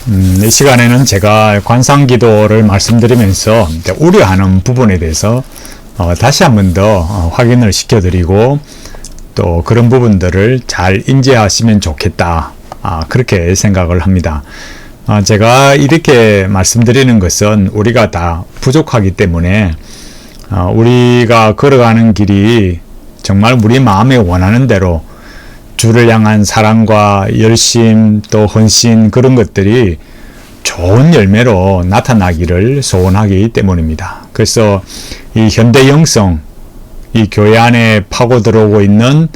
이 시간에는 제가 관상기도를 말씀드리면서 우려하는 부분에 대해서 다시 한 번 더 확인을 시켜드리고 또 그런 부분들을 잘 인지하시면 좋겠다. 그렇게 생각을 합니다. 제가 이렇게 말씀드리는 것은 우리가 다 부족하기 때문에 우리가 걸어가는 길이 정말 우리 마음에 원하는 대로 주를 향한 사랑과 열심 또 헌신 그런 것들이 좋은 열매로 나타나기를 소원하기 때문입니다. 그래서 이 현대 영성, 이 교회 안에 파고 들어오고 있는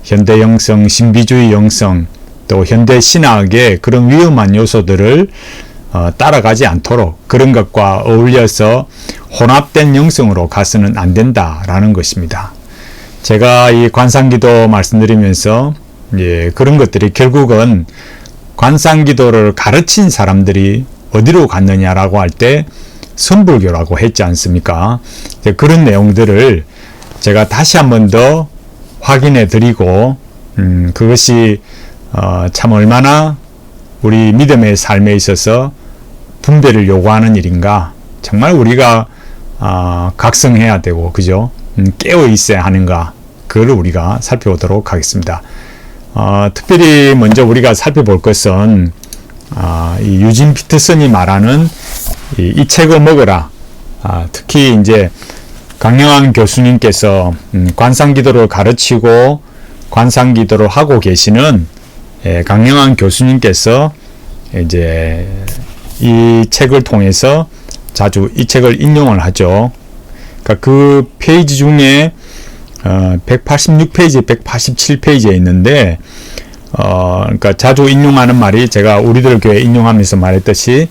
현대 영성, 신비주의 영성, 또 현대 신학의 그런 위험한 요소들을 따라가지 않도록 그런 것과 어울려서 혼합된 영성으로 가서는 안 된다라는 것입니다. 제가 이 관상기도 말씀드리면서 그런 것들이 결국은 관상기도를 가르친 사람들이 어디로 갔느냐라고 할 때 선불교라고 했지 않습니까? 그런 내용들을 제가 다시 한 번 더 확인해 드리고 그것이 참 얼마나 우리 믿음의 삶에 있어서 분별을 요구하는 일인가, 정말 우리가 각성해야 되고 그죠? 깨어 있어야 하는가, 그걸 우리가 살펴보도록 하겠습니다. 특별히 먼저 우리가 살펴볼 것은 이 유진 피터슨이 말하는 이 책을 먹어라. 특히 이제 강영환 교수님께서 관상기도를 가르치고 관상기도를 하고 계시는 강영환 교수님께서 이제 이 책을 통해서 자주 이 책을 인용을 하죠. 그러니까 그 페이지 중에 186페이지, 187페이지에 있는데 그러니까 자주 인용하는 말이, 제가 우리들 교회 인용하면서 말했듯이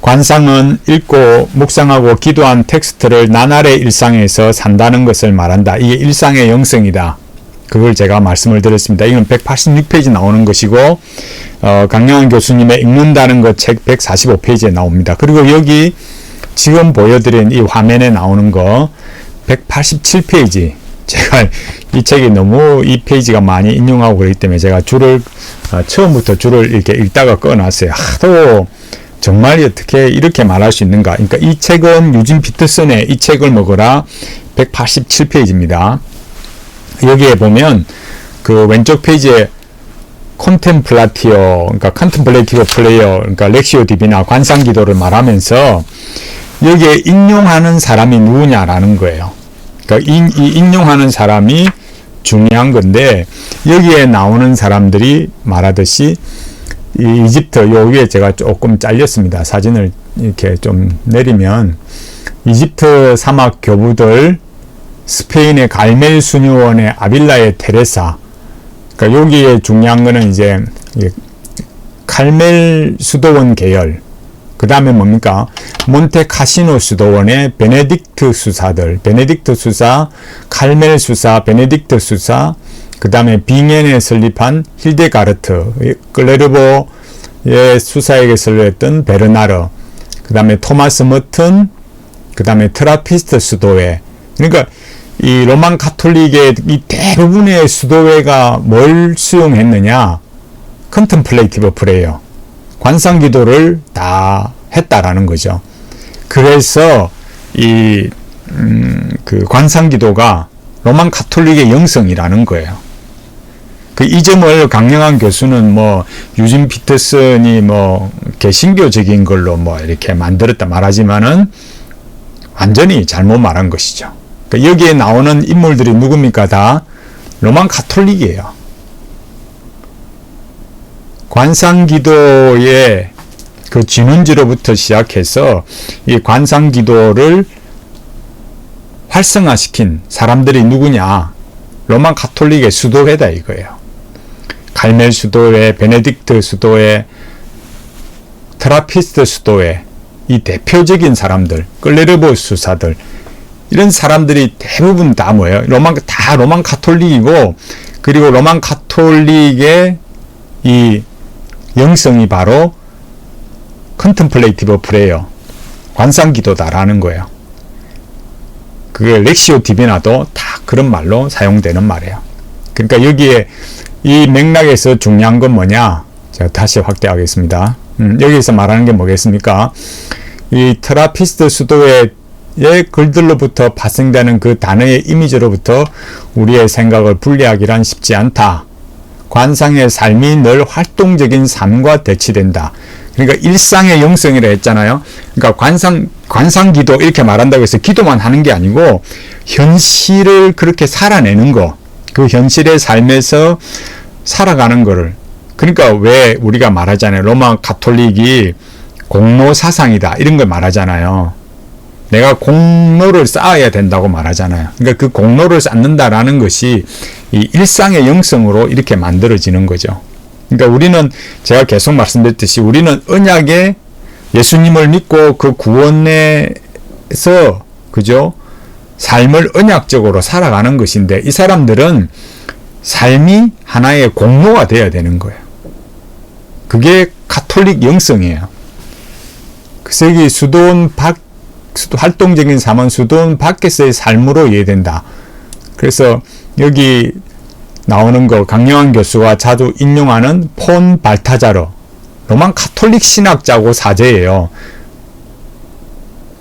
관상은 읽고 묵상하고 기도한 텍스트를 나날의 일상에서 산다는 것을 말한다. 이게 일상의 영성이다. 그걸 제가 말씀을 드렸습니다. 이건 186페이지 나오는 것이고 강영환 교수님의 읽는다는 것 책 145페이지에 나옵니다. 그리고 여기 지금 보여드린 이 화면에 나오는 거 187페이지, 제가 이 책이 너무 이 페이지가 많이 인용하고 그렇기 때문에 제가 처음부터 줄을 이렇게 읽다가 꺼놨어요. 하도 정말 어떻게 이렇게 말할 수 있는가. 그러니까 이 책은 유진 피터슨의 이 책을 먹어라 187페이지입니다. 여기에 보면 그 왼쪽 페이지에 콘템플라티오, 그러니까 컨템플레이티브 플레이어, 그러니까 렉시오 디비나 관상기도를 말하면서 여기에 인용하는 사람이 누구냐라는 거예요. 그러니까 이 인용하는 사람이 중요한 건데, 여기에 나오는 사람들이 말하듯이 이 이집트, 요 위에 제가 조금 잘렸습니다. 사진을 이렇게 좀 내리면 이집트 사막 교부들, 스페인의 갈멜 수녀원의 아빌라의 테레사, 그러니까 여기에 중요한 거는 이제 칼멜 수도원 계열, 그 다음에 뭡니까? 몬테카시노 수도원의 베네딕트 수사들, 베네딕트 수사, 칼멜 수사, 베네딕트 수사, 그 다음에 빙엔에 설립한 힐데가르트, 클레르보의 수사에게 설립했던 베르나르, 그 다음에 토마스 머튼, 그 다음에 트라피스트 수도회. 그러니까 이 로만 가톨릭의 이 대부분의 수도회가 뭘 수용했느냐? 컨템플레이티브 프레이어, 관상기도를 다 했다라는 거죠. 그래서 그 관상기도가 로만 가톨릭의 영성이라는 거예요. 이 점을 강영환 교수는 유진 피터슨이 개신교적인 걸로 이렇게 만들었다 말하지만은 완전히 잘못 말한 것이죠. 여기에 나오는 인물들이 누굽니까? 다 로만 가톨릭이에요. 관상기도의 그 진원지로부터 시작해서 이 관상기도를 활성화시킨 사람들이 누구냐? 로만 가톨릭의 수도회다 이거예요. 갈멜 수도회, 베네딕트 수도회, 트라피스트 수도회, 이 대표적인 사람들, 클레르보 수사들, 이런 사람들이 대부분 다 뭐예요? 다 로만 가톨릭이고, 그리고 로만 가톨릭의 이 영성이 바로 컨템플레이티브 프레이어, 관상기도다라는 거예요. 그게 렉시오 디비나도 다 그런 말로 사용되는 말이에요. 그러니까 여기에 이 맥락에서 중요한 건 뭐냐? 제가 다시 확대하겠습니다. 여기서 말하는 게 뭐겠습니까? 이 트라피스트 수도의 글들로부터 발생되는 그 단어의 이미지로부터 우리의 생각을 분리하기란 쉽지 않다. 관상의 삶이 늘 활동적인 삶과 대치된다. 그러니까 일상의 영성이라 했잖아요. 그러니까 관상기도 이렇게 말한다고 해서 기도만 하는 게 아니고 현실을 그렇게 살아내는 거, 그 현실의 삶에서 살아가는 거를. 그러니까 왜 우리가 말하잖아요. 로마 가톨릭이 공로 사상이다 이런 걸 말하잖아요. 내가 공로를 쌓아야 된다고 말하잖아요. 그러니까 그 공로를 쌓는다라는 것이 이 일상의 영성으로 이렇게 만들어지는 거죠. 그러니까 우리는 제가 계속 말씀드렸듯이 우리는 언약에 예수님을 믿고 그 구원에서 그죠? 삶을 언약적으로 살아가는 것인데 이 사람들은 삶이 하나의 공로가 되어야 되는 거예요. 그게 가톨릭 영성이에요. 그래서 여기 활동적인 삶은 수도원 밖에서의 삶으로 이해된다. 그래서 여기 나오는 거 강영환 교수가 자주 인용하는 폰 발타자르 로만 가톨릭 신학자고 사제예요.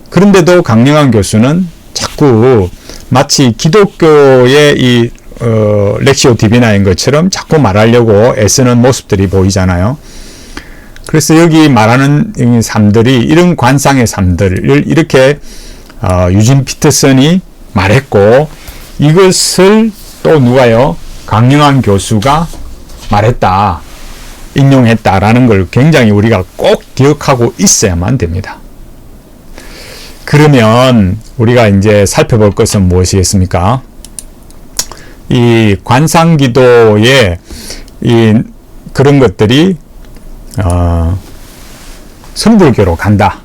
그런데도 강영환 교수는 자꾸 마치 기독교의 이 렉시오 디비나인 것처럼 자꾸 말하려고 애쓰는 모습들이 보이잖아요. 그래서 여기 말하는 삶들이 이런 관상의 삶들을 이렇게 유진 피터슨이 말했고 이것을 또 누가요? 강영환 교수가 말했다. 인용했다라는 걸 굉장히 우리가 꼭 기억하고 있어야만 됩니다. 그러면 우리가 이제 살펴볼 것은 무엇이겠습니까? 이 관상기도의 이 그런 것들이 선불교로 간다.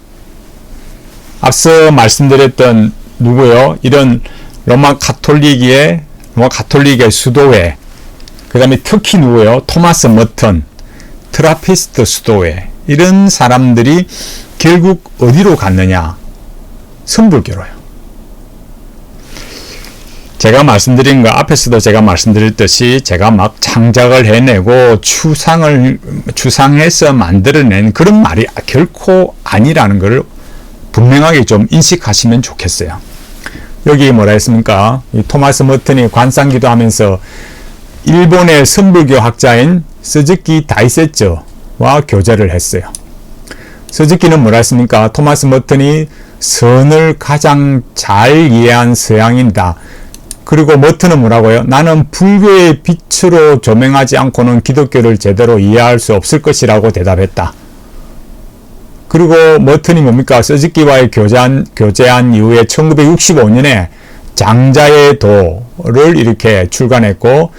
앞서 말씀드렸던 누구요? 이런 로마 가톨릭의 수도회, 그 다음에 특히 누구요? 토마스 머튼, 트라피스트 수도회, 이런 사람들이 결국 어디로 갔느냐? 선불교로요. 제가 말씀드린 거 앞에서도 제가 말씀드렸듯이 제가 막 창작을 해내고 추상해서 만들어낸 그런 말이 결코 아니라는 것을 분명하게 좀 인식하시면 좋겠어요. 여기 뭐라 했습니까? 이 토마스 머튼이 관상기도 하면서 일본의 선불교 학자인 스즈키 다이세츠와 교제를 했어요. 스즈키는 뭐라 했습니까? 토마스 머튼이 선을 가장 잘 이해한 서양인이다. 그리고 머튼은 뭐라고요? 나는 불교의 빛으로 조명하지 않고는 기독교를 제대로 이해할 수 없을 것이라고 대답했다. 그리고 머튼이 뭡니까? 스즈키와의 교제한 이후에 1965년에 장자의 도를 이렇게 출간했고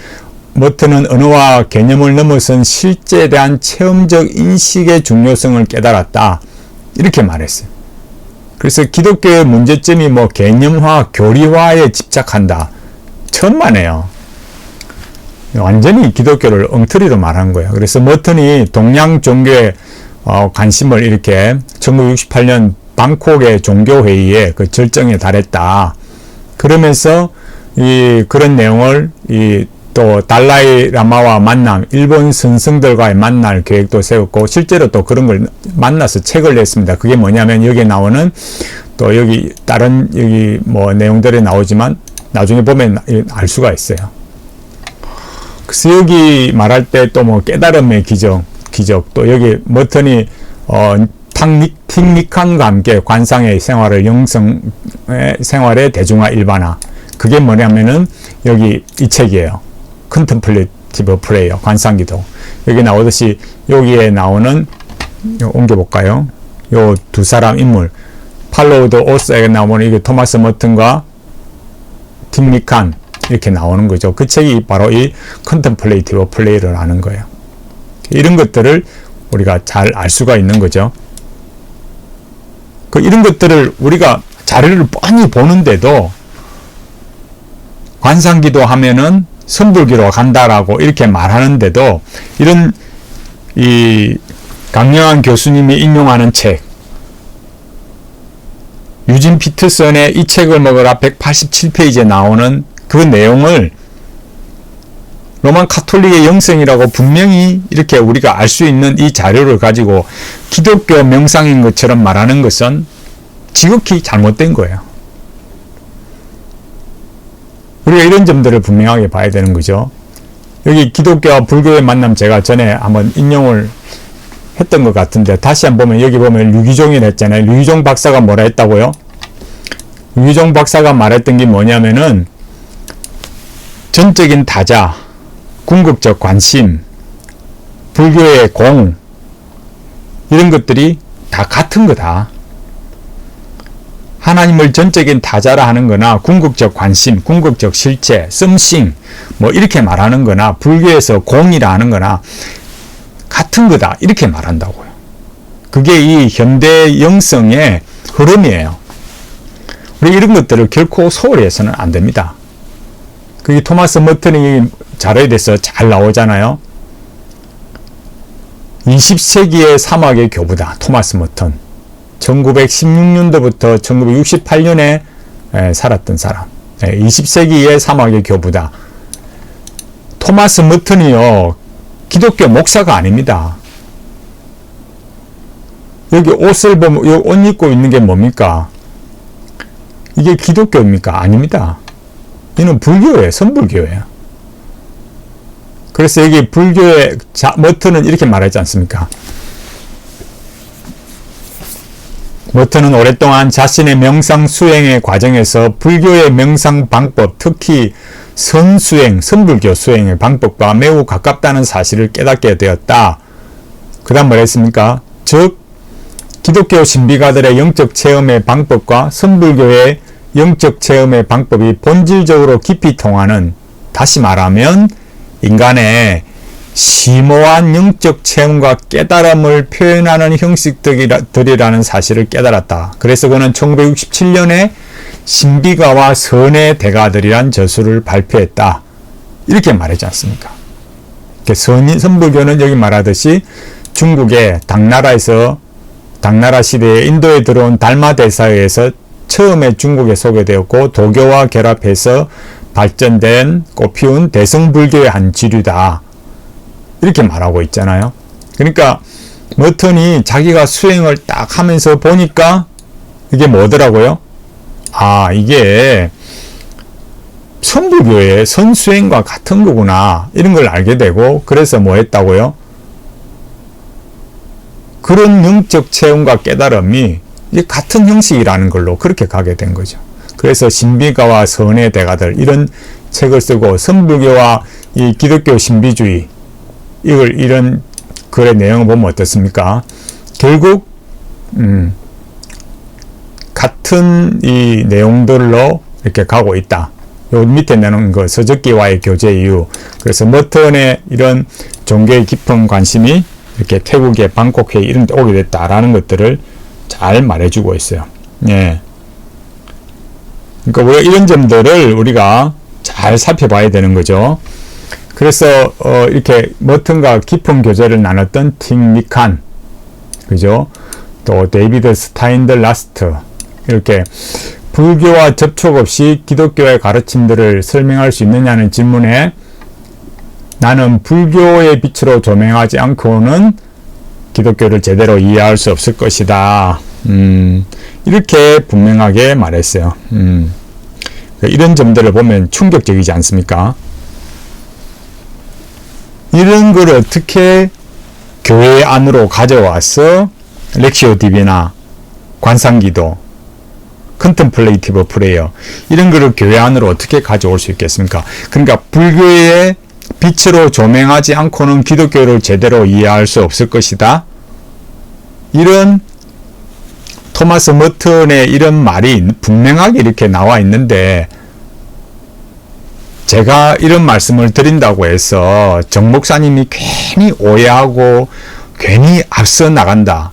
머튼은 언어와 개념을 넘어선 실제에 대한 체험적 인식의 중요성을 깨달았다. 이렇게 말했어요. 그래서 기독교의 문제점이 뭐 개념화, 교리화에 집착한다. 천만에요. 완전히 기독교를 엉터리로 말한 거예요. 그래서 머튼이 동양 종교에 관심을 이렇게 1968년 방콕의 종교회의에 그 절정에 달했다. 그러면서 그런 내용을 또 달라이 라마와 만남, 일본 선생들과의 만날 계획도 세웠고 실제로 또 그런 걸 만나서 책을 냈습니다. 그게 뭐냐면 여기에 나오는 또 여기 다른 여기 뭐 내용들이 나오지만 나중에 보면 알 수가 있어요. 그래서 여기 말할 때 또 뭐 깨달음의 기적 또 여기 머튼이 틱닉한과 함께 관상의 생활을 영성의 생활의 대중화 일반화. 그게 뭐냐면은 여기 이 책이에요. 컨템플레이티브 프레이어, 관상기도. 여기 나오듯이 여기에 나오는 옮겨볼까요? 요 두 사람 인물 팔로우 더 오스에 나오는 이게 토마스 머튼과 틱닉한 이렇게 나오는 거죠. 그 책이 바로 이 컨템플레이티브 플레이를 하는 거예요. 이런 것들을 우리가 잘 알 수가 있는 거죠. 이런 것들을 우리가 자료를 뻔히 보는데도 관상기도 하면은 선불교로 간다라고 이렇게 말하는데도 이런 이 강영환 교수님이 인용하는 책 유진 피터슨의 이 책을 먹으라 187페이지에 나오는 그 내용을 로만 카톨릭의 영성이라고 분명히 이렇게 우리가 알 수 있는 이 자료를 가지고 기독교 명상인 것처럼 말하는 것은 지극히 잘못된 거예요. 우리가 이런 점들을 분명하게 봐야 되는 거죠. 여기 기독교와 불교의 만남 제가 전에 한번 인용을 했던 것 같은데 다시 한번 보면 여기 보면 류기종이 했잖아요. 류기종 박사가 뭐라 했다고요? 류기종 박사가 말했던 게 뭐냐면은 전적인 타자, 궁극적 관심, 불교의 공 이런 것들이 다 같은 거다. 하나님을 전적인 타자라 하는 거나 궁극적 관심, 궁극적 실체, 썸씽 뭐 이렇게 말하는 거나 불교에서 공이라 하는 거나 같은 거다 이렇게 말한다고요. 그게 이 현대 영성의 흐름이에요. 우리 이런 것들을 결코 소홀히 해서는 안 됩니다. 그게 토마스 머튼이 자료에 대해서 잘 나오잖아요. 20세기의 사막의 교부다. 토마스 머튼. 1916년도부터 1968년에 살았던 사람. 20세기의 사막의 교부다. 토마스 머튼이요. 기독교 목사가 아닙니다. 여기 옷을 보면 이 옷 입고 있는 게 뭡니까? 이게 기독교입니까? 아닙니다. 이는 불교예요. 선불교예요. 그래서 여기 불교의 머튼은 이렇게 말하지 않습니까? 머튼은 오랫동안 자신의 명상 수행의 과정에서 불교의 명상 방법, 특히 선수행, 선불교 수행의 방법과 매우 가깝다는 사실을 깨닫게 되었다. 그 다음 뭐라 했습니까? 즉 기독교 신비가들의 영적 체험의 방법과 선불교의 영적 체험의 방법이 본질적으로 깊이 통하는, 다시 말하면 인간의 심오한 영적 체험과 깨달음을 표현하는 형식들이라는 사실을 깨달았다. 그래서 그는 1967년에 신비가와 선의 대가들이란 저술을 발표했다. 이렇게 말하지 않습니까? 선불교는 여기 말하듯이 중국의 당나라 시대에 인도에 들어온 달마대사에 의해서 처음에 중국에 소개되었고 도교와 결합해서 발전된 꽃피운 대성불교의 한 지류다. 이렇게 말하고 있잖아요. 그러니까 머튼이 자기가 수행을 딱 하면서 보니까 이게 뭐더라고요? 아, 이게 선불교의 선수행과 같은 거구나. 이런 걸 알게 되고, 그래서 뭐 했다고요? 그런 영적 체험과 깨달음이 같은 형식이라는 걸로 그렇게 가게 된 거죠. 그래서 신비가와 선의 대가들 이런 책을 쓰고 선불교와 이 기독교 신비주의 이런 글의 내용을 보면 어떻습니까? 결국 같은 이 내용들로 이렇게 가고 있다. 요 밑에 내놓은 거 서적기와의 교제 이유. 그래서 머튼의 이런 종교에 깊은 관심이 이렇게 태국의 방콕회의 이런 데 오게 됐다라는 것들을 잘 말해주고 있어요. 예. 그러니까 우리가 이런 점들을 우리가 잘 살펴봐야 되는 거죠. 그래서 이렇게 머튼과 깊은 교제를 나눴던 팅 미칸, 그죠? 또 데이비드 스타인더 라스트, 이렇게 불교와 접촉 없이 기독교의 가르침들을 설명할 수 있느냐는 질문에 나는 불교의 빛으로 조명하지 않고는 기독교를 제대로 이해할 수 없을 것이다. 이렇게 분명하게 말했어요. 이런 점들을 보면 충격적이지 않습니까? 이런 걸 어떻게 교회 안으로 가져와서 렉시오 디비나, 관상기도, 컨템플레이티브 프레이어 이런 거를 교회 안으로 어떻게 가져올 수 있겠습니까? 그러니까 불교의 빛으로 조명하지 않고는 기독교를 제대로 이해할 수 없을 것이다. 이런 토마스 머튼의 이런 말이 분명하게 이렇게 나와 있는데 제가 이런 말씀을 드린다고 해서 정 목사님이 괜히 오해하고 괜히 앞서 나간다.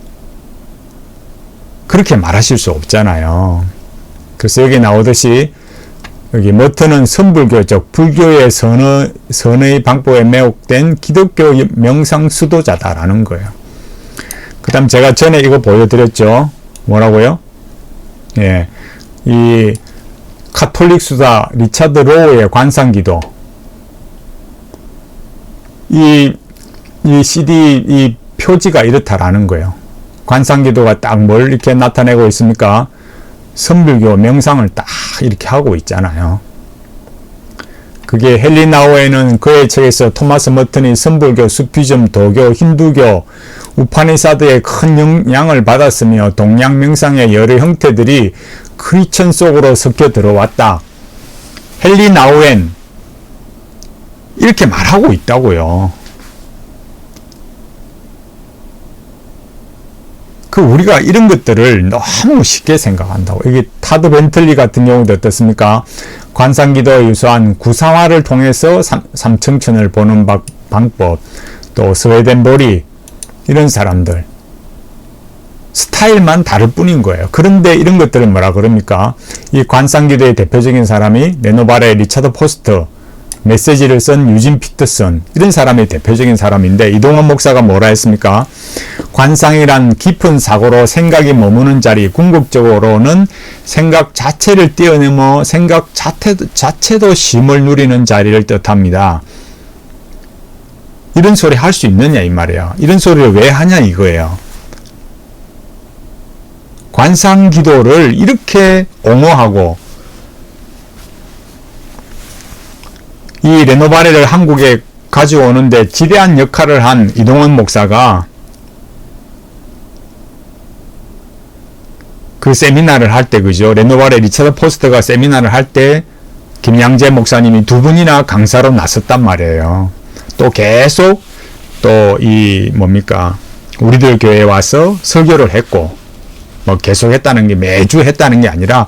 그렇게 말하실 수 없잖아요. 그래서 여기 나오듯이 여기 머튼은 선불교적 불교의 선의 방법에 매혹된 기독교 명상 수도자다라는 거예요. 그 다음 제가 전에 이거 보여드렸죠. 뭐라고요? 예, 이 카톨릭 수사 리차드 로우의 관상기도 이 CD 이 표지가 이렇다라는 거예요. 관상기도가 딱 뭘 이렇게 나타내고 있습니까? 선불교 명상을 딱 이렇게 하고 있잖아요. 그게 헨리 나우에는 그의 책에서 토마스 머튼이 선불교, 수피즘, 도교, 힌두교, 우파니사드의 큰 영향을 받았으며 동양 명상의 여러 형태들이 크리스천 속으로 섞여 들어왔다. 헨리 나우엔 이렇게 말하고 있다고요. 우리가 이런 것들을 너무 쉽게 생각한다고. 이게 타드 벤틀리 같은 경우도 어떻습니까? 관상기도에 유사한 구상화를 통해서 삼청천을 보는 방법, 또 스웨덴 보리, 이런 사람들. 스타일만 다를 뿐인 거예요. 그런데 이런 것들을 뭐라 그럽니까? 이 관상기도의 대표적인 사람이 레노발의 리차드 포스터, 메시지를 쓴 유진 피터슨, 이런 사람이 대표적인 사람인데, 이동원 목사가 뭐라 했습니까? 관상이란 깊은 사고로 생각이 머무는 자리, 궁극적으로는 생각 자체를 뛰어넘어 생각 자체도 쉼을 누리는 자리를 뜻합니다. 이런 소리 할 수 있느냐 이 말이에요. 이런 소리를 왜 하냐 이거예요. 관상기도를 이렇게 옹호하고 이 레노바레를 한국에 가져오는데 지대한 역할을 한 이동원 목사가 그 세미나를 할 때, 그죠? 레노바레 리차드 포스터가 세미나를 할 때 김양재 목사님이 두 분이나 강사로 나섰단 말이에요. 또 계속 또 우리들 교회에 와서 설교를 했고, 뭐 계속 했다는 게 매주 했다는 게 아니라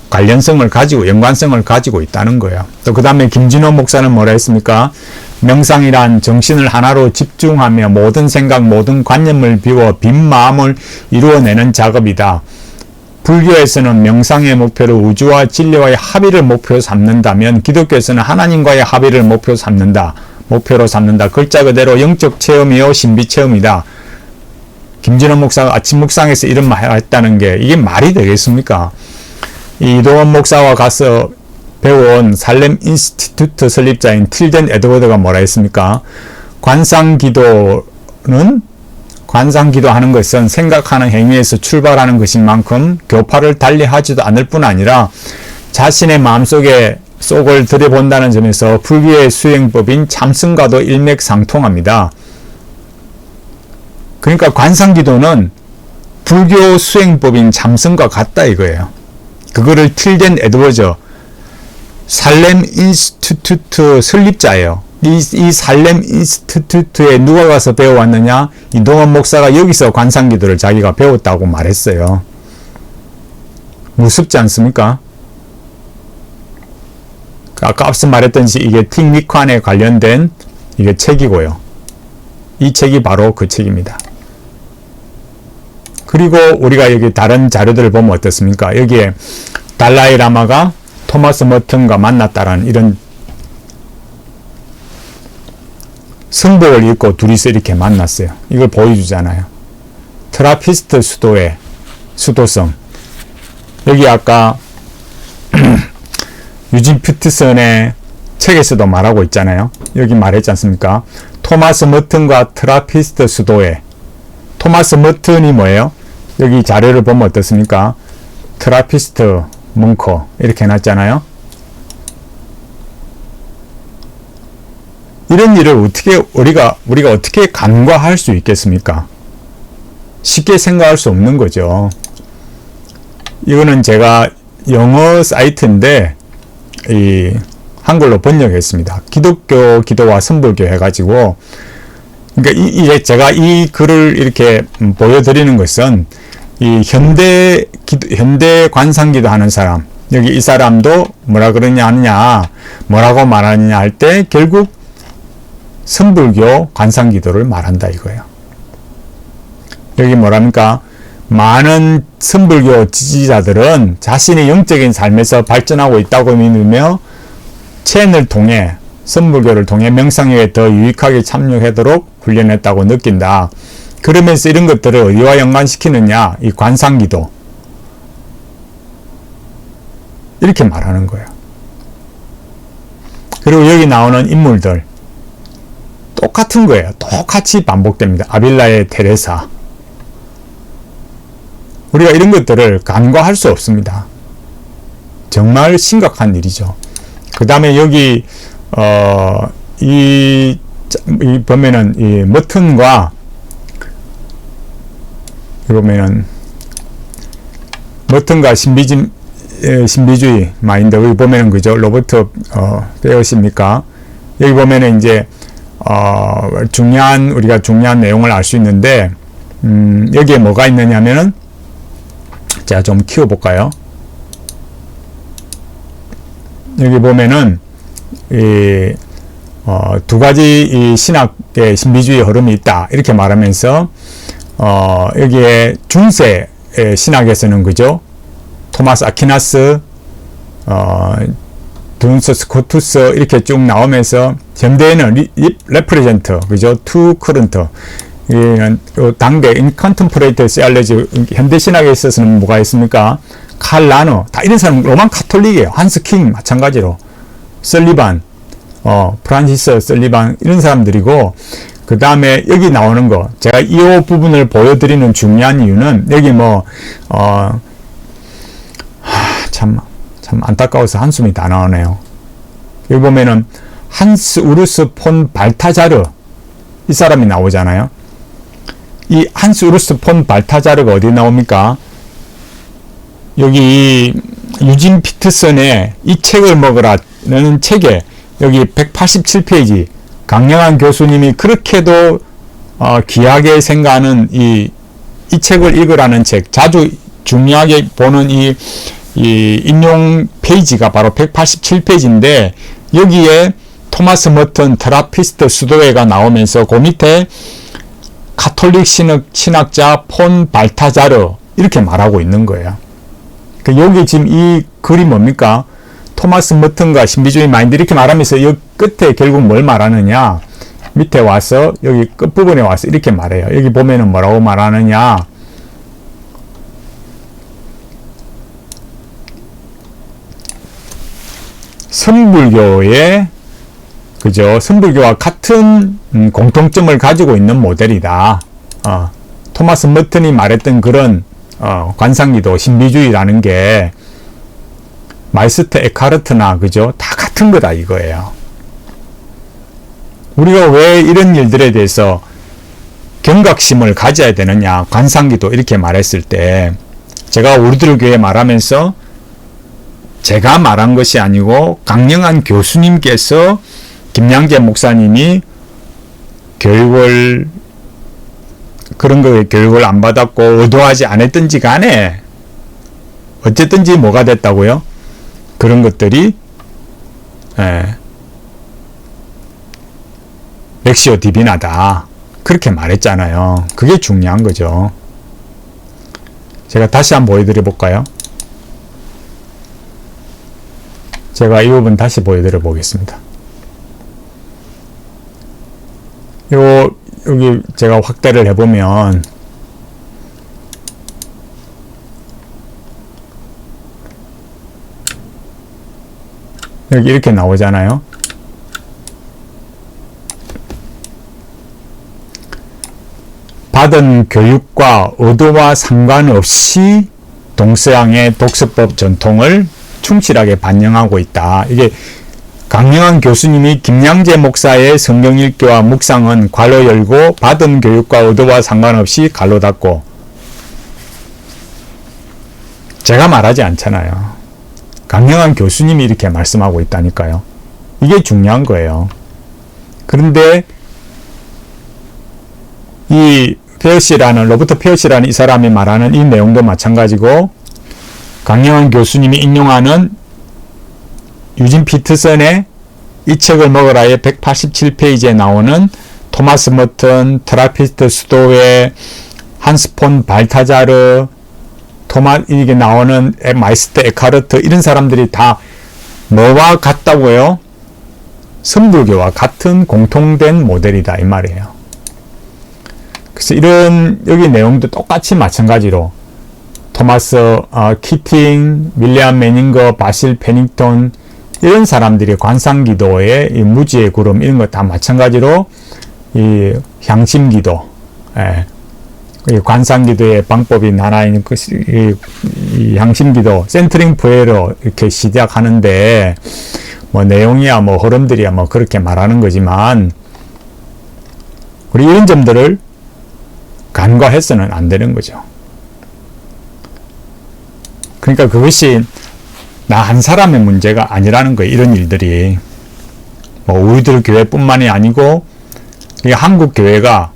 관련성을 가지고 연관성을 가지고 있다는 거예요. 또 그 다음에 김진호 목사는 뭐라 했습니까? 명상이란 정신을 하나로 집중하며 모든 생각, 모든 관념을 비워 빈 마음을 이루어내는 작업이다. 불교에서는 명상의 목표를 우주와 진리와의 합의를 목표로 삼는다면 기독교에서는 하나님과의 합의를 목표로 삼는다. 글자 그대로 영적 체험이요 신비 체험이다. 김진호 목사가 아침 묵상에서 이런 말 했다는 게 이게 말이 되겠습니까? 이동원 목사와 가서 배운 살렘 인스티튜트 설립자인 틸덴 에드워드가 뭐라 했습니까? 관상기도하는 것은 생각하는 행위에서 출발하는 것인 만큼 교파를 달리하지도 않을 뿐 아니라 자신의 마음속에 속을 들여본다는 점에서 불교의 수행법인 참선과도 일맥상통합니다. 그러니까 관상기도는 불교 수행법인 참선과 같다 이거예요. 그거를 틸덴 에드워즈, 살렘 인스티튜트 설립자예요. 이 살렘 인스티튜트에 누가 가서 배워왔느냐? 이동원 목사가 여기서 관상기도를 자기가 배웠다고 말했어요. 무섭지 않습니까? 아까 앞서 말했던지 이게 틱 니칸에 관련된 이게 책이고요. 이 책이 바로 그 책입니다. 그리고 우리가 여기 다른 자료들을 보면 어떻습니까? 여기에 달라이 라마가 토마스 머튼과 만났다라는 이런 성복을 입고 둘이서 이렇게 만났어요. 이걸 보여주잖아요. 트라피스트 수도의 수도성. 여기 아까 유진 피터슨의 책에서도 말하고 있잖아요. 여기 말했지 않습니까? 토마스 머튼과 트라피스트 수도회. 토마스 머튼이 뭐예요? 여기 자료를 보면 어떻습니까? 트라피스트 뭉커 이렇게 해놨잖아요. 이런 일을 어떻게 우리가 어떻게 간과할 수 있겠습니까? 쉽게 생각할 수 없는 거죠. 이거는 제가 영어 사이트인데 한글로 번역했습니다. 기독교 기도와 선불교 해가지고, 그러니까 제가 이 글을 이렇게 보여드리는 것은 이 현대 관상기도 하는 사람, 여기 이 사람도 뭐라고 말하느냐 할 때 결국 선불교 관상기도를 말한다 이거예요. 여기 뭐랍니까? 많은 선불교 지지자들은 자신의 영적인 삶에서 발전하고 있다고 믿으며 체험을 통해 선불교를 통해 명상에 더 유익하게 참여하도록 훈련했다고 느낀다. 그러면서 이런 것들을 어디와 연관시키느냐? 이 관상기도. 이렇게 말하는 거예요. 그리고 여기 나오는 인물들 똑같은 거예요. 똑같이 반복됩니다. 아빌라의 테레사. 우리가 이런 것들을 간과할 수 없습니다. 정말 심각한 일이죠. 그 다음에 여기 이 보면은 이 머튼과 보면은 머튼과 신비주의 마인드 여기 보면은 그죠? 로버트 배우십니까? 여기 보면은 이제 우리가 중요한 내용을 알 수 있는데 여기에 뭐가 있느냐면은 자, 좀 키워볼까요? 여기 보면은 두 가지 이 신학의 신비주의 흐름이 있다 이렇게 말하면서 여기에 중세 신학에서는 그죠? 토마스 아퀴나스, 둔스 스코투스 이렇게 쭉 나오면서 현대에는 레프레젠트 그죠? 투 커런트 당대 인컨템포레이트 시알레지 현대 신학에 있어서는 뭐가 있습니까? 칼 라너 다 이런 사람 로만 카톨릭이에요. 한스 킹 마찬가지로 설리반 프란시스 설리반 이런 사람들이고 그 다음에 여기 나오는 거 제가 이 부분을 보여드리는 중요한 이유는 여기 참 안타까워서 한숨이 다 나오네요. 여기 보면은 한스 우르스 폰 발타자르 이 사람이 나오잖아요. 이 한스 우르스 폰 발타자르가 어디 나옵니까? 여기 유진 피트슨의 이 책을 먹으라는 책에 여기 187페이지 강영한 교수님이 그렇게도 귀하게 생각하는 이 책을 읽으라는 책 자주 중요하게 보는 이 인용 페이지가 바로 187페이지인데 여기에 토마스 머튼 트라피스트 수도회가 나오면서 그 밑에 가톨릭 신학자 폰 발타자르 이렇게 말하고 있는 거예요. 여기 지금 이 글이 뭡니까? 토마스 머튼과 신비주의 마인드 이렇게 말하면서 이 끝에 결국 뭘 말하느냐? 밑에 와서 여기 끝부분에 와서 이렇게 말해요. 여기 보면은 뭐라고 말하느냐? 선불교의 그죠? 선불교와 같은 공통점을 가지고 있는 모델이다. 토마스 머튼이 말했던 그런 관상기도 신비주의라는 게 마이스터 에카르트나 그죠? 다 같은 거다 이거예요. 우리가 왜 이런 일들에 대해서 경각심을 가져야 되느냐? 관상기도 이렇게 말했을 때 제가 우리들 교회 말하면서 제가 말한 것이 아니고 강영한 교수님께서 김양재 목사님이 교육을 그런 거에 교육을 안 받았고 의도하지 않았든지 간에 어쨌든지 뭐가 됐다고요? 그런 것들이 렉시오 디비나다 그렇게 말했잖아요. 그게 중요한 거죠. 제가 다시 한번 보여드려 볼까요? 제가 이 부분 다시 보여드려 보겠습니다. 여기 제가 확대를 해보면 여기 이렇게 나오잖아요. 받은 교육과 의도와 상관없이 동서양의 독서법 전통을 충실하게 반영하고 있다. 이게 강영한 교수님이 김양재 목사의 성경 읽기와 묵상은 괄호 열고 받은 교육과 의도와 상관없이 괄호 닫고 제가 말하지 않잖아요. 강영한 교수님이 이렇게 말씀하고 있다니까요. 이게 중요한 거예요. 그런데 이 로버트 페어시라는 이 사람이 말하는 이 내용도 마찬가지고 강영한 교수님이 인용하는 유진 피트슨의 이 책을 먹으라의 187페이지에 나오는 토마스 머튼, 트라피스트 수도회, 한스 폰 발타자르, 이게 나오는 마이스터 에카르트 이런 사람들이 다 뭐와 같다고요? 선불교와 같은 공통된 모델이다 이 말이에요. 그래서 이런 여기 내용도 똑같이 마찬가지로 토마스 키팅, 윌리엄 매닝거, 바실 페닝턴 이런 사람들이 관상기도의 이 무지의 구름 이런 거 다 마찬가지로 이 향심기도, 이 관상기도의 방법인 하나인 이 향심기도, 센트링 프레이로 이렇게 시작하는데, 뭐 내용이야, 뭐 흐름들이야, 뭐 그렇게 말하는 거지만, 우리 이런 점들을 간과해서는 안 되는 거죠. 그러니까 그것이 나 한 사람의 문제가 아니라는 거예요. 이런 일들이. 뭐 우리들 교회뿐만이 아니고 이 한국 교회가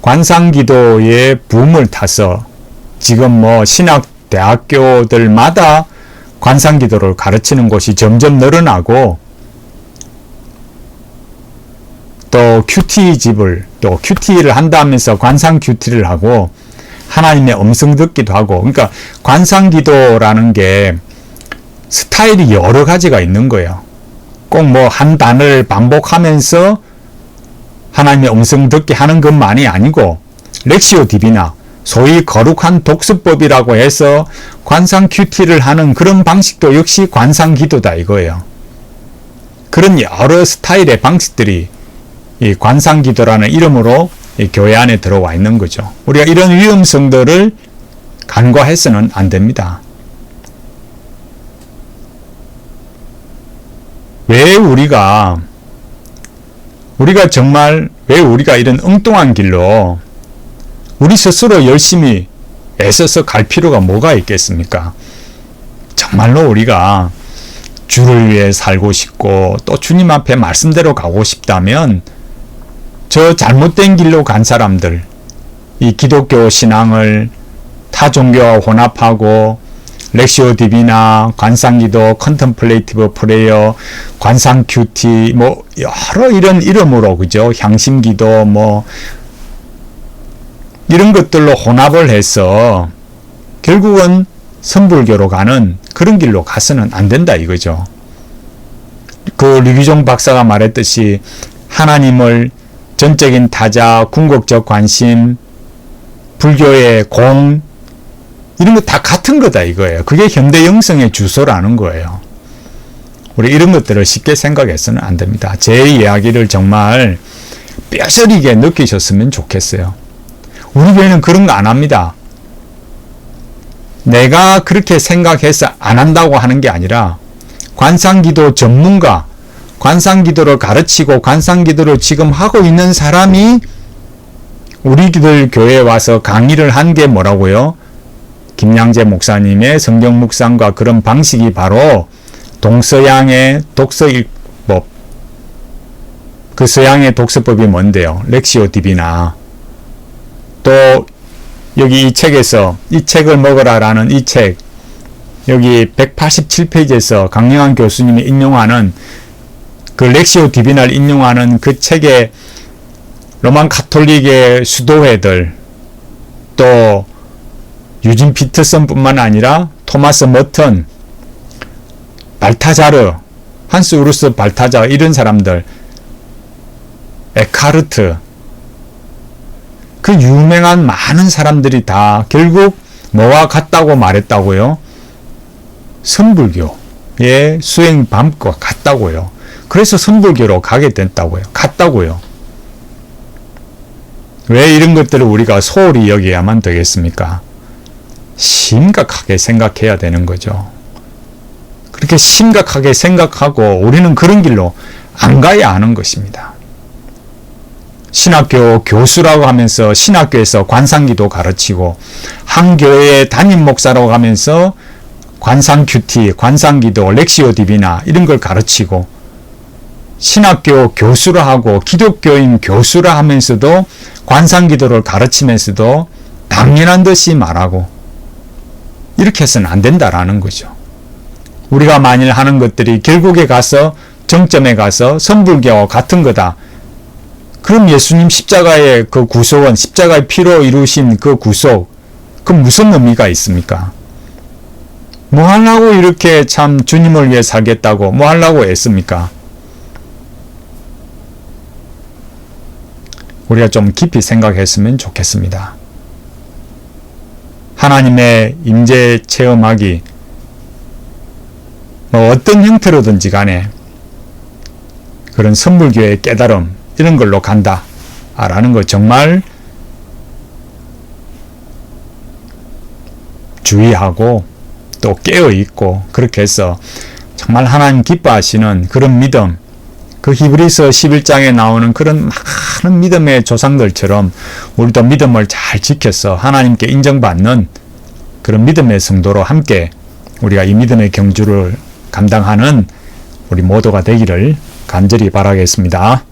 관상기도의 붐을 타서 지금 뭐 신학 대학교들마다 관상기도를 가르치는 곳이 점점 늘어나고, 또 큐티집을, 또 큐티를 한다면서 관상 큐티를 하고 하나님의 음성 듣기도 하고, 그러니까 관상기도라는 게 스타일이 여러 가지가 있는 거예요. 꼭 뭐 한 단어를 반복하면서 하나님의 음성 듣게 하는 것만이 아니고, 렉시오 디비나, 소위 거룩한 독수법이라고 해서 관상 큐티를 하는 그런 방식도 역시 관상기도다 이거예요. 그런 여러 스타일의 방식들이 이 관상기도라는 이름으로 이 교회 안에 들어와 있는 거죠. 우리가 이런 위험성들을 간과해서는 안 됩니다. 왜 우리가 정말 왜 우리가 이런 엉뚱한 길로 우리 스스로 열심히 애써서 갈 필요가 뭐가 있겠습니까? 정말로 우리가 주를 위해 살고 싶고 또 주님 앞에 말씀대로 가고 싶다면 저 잘못된 길로 간 사람들, 이 기독교 신앙을 타 종교와 혼합하고 렉시오 디비나, 관상기도, 컨템플레이티브 프레이어, 관상 큐티, 뭐 여러 이런 이름으로, 그죠? 향심기도 뭐 이런 것들로 혼합을 해서 결국은 선불교로 가는 그런 길로 가서는 안 된다 이거죠. 그 류기종 박사가 말했듯이 하나님을 전적인 타자, 궁극적 관심, 불교의 공, 이런 거 다 같은 거다 이거예요. 그게 현대 영성의 주소라는 거예요. 우리 이런 것들을 쉽게 생각해서는 안 됩니다. 제 이야기를 정말 뼈저리게 느끼셨으면 좋겠어요. 우리 교회는 그런 거 안 합니다. 내가 그렇게 생각해서 안 한다고 하는 게 아니라 관상기도 전문가, 관상기도를 가르치고 관상기도를 지금 하고 있는 사람이 우리들 교회에 와서 강의를 한 게 뭐라고요? 김양재 목사님의 성경 묵상과 그런 방식이 바로 동서양의 독서법, 그 서양의 독서법이 뭔데요? 렉시오 디비나. 또 여기 이 책에서 이 책을 먹어라라는 이 책, 여기 187페이지에서 강영환 교수님이 인용하는 그 렉시오 디비나를 인용하는 그 책의 로만 가톨릭의 수도회들, 또 유진 피터슨 뿐만 아니라 토마스 머턴, 발타자르, 한스 우르스 발타자, 이런 사람들, 에카르트, 그 유명한 많은 사람들이 다 결국 뭐와 같다고 말했다고요? 선불교의 수행 방법과 같다고요. 그래서 선불교로 가게 됐다고요. 같다고요. 왜 이런 것들을 우리가 소홀히 여겨야만 되겠습니까? 심각하게 생각해야 되는 거죠. 그렇게 심각하게 생각하고 우리는 그런 길로 안 가야 하는 것입니다. 신학교 교수라고 하면서 신학교에서 관상기도 가르치고, 한 교회의 담임 목사라고 하면서 관상 큐티, 관상기도, 렉시오 디비나 이런 걸 가르치고, 신학교 교수라 하고 기독교인 교수라 하면서도 관상기도를 가르치면서도 당연한 듯이 말하고, 이렇게 해서는 안 된다라는 거죠. 우리가 만일 하는 것들이 결국에 가서 정점에 가서 선불교와 같은 거다. 그럼 예수님 십자가의 그 구속은, 십자가의 피로 이루신 그 구속, 그 무슨 의미가 있습니까? 뭐 하려고 이렇게 참 주님을 위해 살겠다고 뭐 하려고 애씁니까? 우리가 좀 깊이 생각했으면 좋겠습니다. 하나님의 임재 체험하기, 뭐 어떤 형태로든지 간에 그런 선불교의 깨달음, 이런 걸로 간다. 라는 거 정말 주의하고 또 깨어있고 그렇게 해서 정말 하나님 기뻐하시는 그런 믿음, 그 히브리서 11장에 나오는 그런 많은 믿음의 조상들처럼 우리도 믿음을 잘 지켜서 하나님께 인정받는 그런 믿음의 성도로 함께 우리가 이 믿음의 경주를 감당하는 우리 모두가 되기를 간절히 바라겠습니다.